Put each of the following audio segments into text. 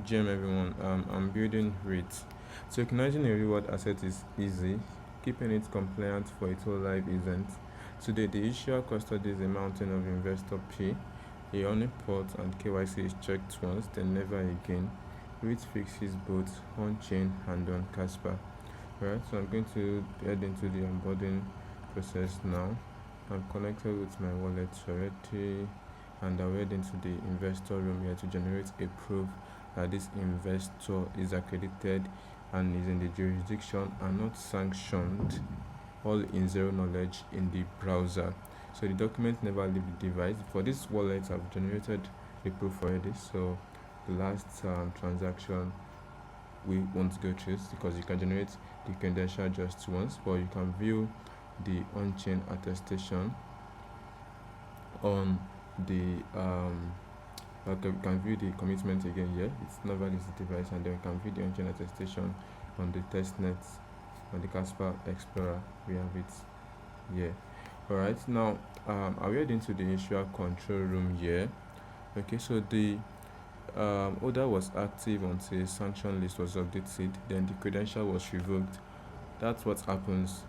GM everyone, I'm building Writ. Tokenizing a reward asset is easy, keeping it compliant for its whole life isn't. Today, the issuer custodies a mountain of investor P. A honeypot and KYC is checked once, then never again. Writ fixes both on-chain and on Casper. Alright, so I'm going to head into the onboarding process now. I'm connected with my wallet already, and I'll head into the investor room here to generate a proof that this investor is accredited and is in the jurisdiction and not sanctioned, all in zero knowledge in the browser. So the document never leave the device. For this wallet, I've generated the proof already. So the last transaction we won't go through because you can generate the credential just once, but you can view the on-chain attestation on the okay, we can view the commitment again here. It's not valid device, and then we can view the on-chain attestation on the testnet on the Casper Explorer. We have it here. Alright, now I'll head into the issuer control room here. Okay, so the order was active until sanction list was updated, then the credential was revoked. That's what happens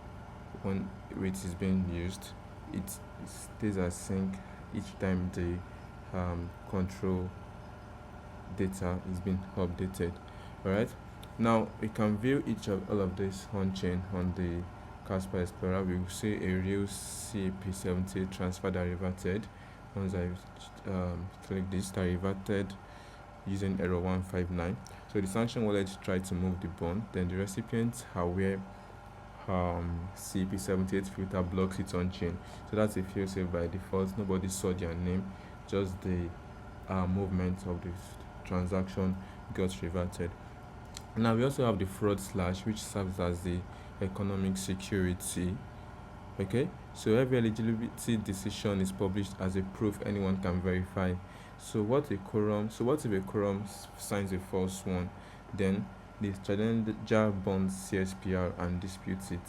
when Writ is being used. It stays as sync each time the control data is being updated. Alright, now we can view each of all of this on chain on the Casper Explorer. We will see a real CP70 transfer that reverted. Once I click this, that reverted using error 159. So the sanction wallet tried to move the bond, then the recipients are aware CP78 filter blocks it on chain. So that's a failsafe by default. Nobody saw their name, just the movement of the transaction got reverted. Now we also have the fraud slash, which serves as the economic security. Okay, so every eligibility decision is published as a proof anyone can verify. So what if a quorum signs a false one? Then the challenger bonds CSPR and disputes it.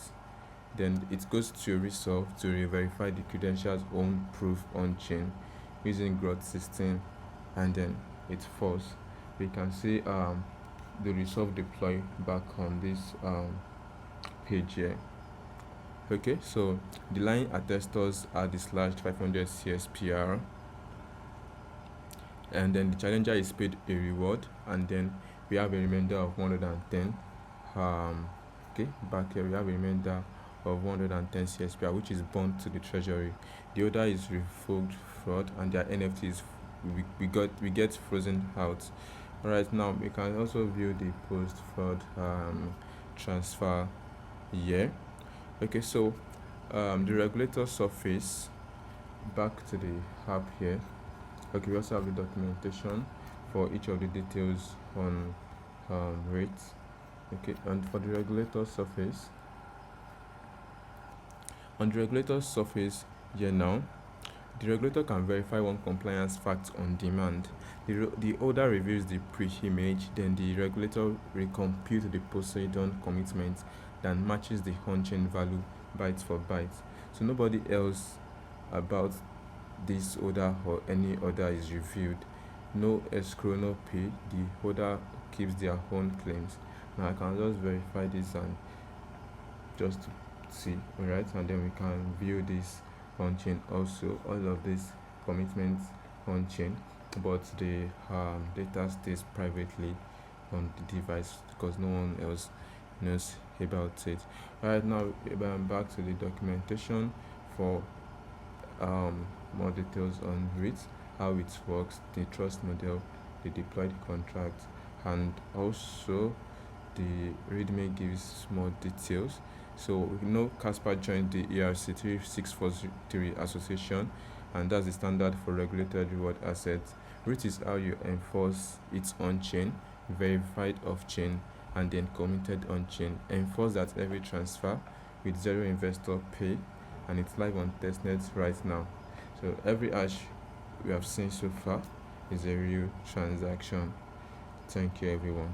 Then it goes to resolve to re-verify the credentials own proof on chain using Grot 16, and then it's false. We can see the resolve deploy back on this page here. Okay, so the line attestors are the /500 CSPR, and then the challenger is paid a reward, and then we have a remainder of 110. Okay, back here we have a remainder of 110 CSPR, which is bound to the treasury. The order is revoked fraud, and their NFTs we get frozen out. All right, now we can also view the post fraud transfer here. Okay, so the regulator surface, back to the app here. Okay, we also have the documentation for each of the details on Writ. Okay, and for the regulator surface, on the regulator surface here now, the regulator can verify one compliance fact on demand. The order reveals the preimage, then the regulator recomputes the Poseidon-commitment that matches the on-chain value byte for byte. So nobody else about this order or any order is reviewed. No escrow, no pay. The order keeps their own claims. Now I can just verify this and just to see, alright, and then we can view this on chain also. All of these commitments on chain, but the data stays privately on the device because no one else knows about it. Right now I'm back to the documentation for more details on Writ, how it works, the trust model, the deployed contract, and also the readme gives more details. So we know Casper joined the ERC-3643 Association, and that's the standard for regulated reward assets. Writ is how you enforce it on chain, verified off chain, and then committed on chain. Enforce that every transfer with zero investor pay, and it's live on testnet right now. So every hash we have seen so far is a real transaction. Thank you everyone.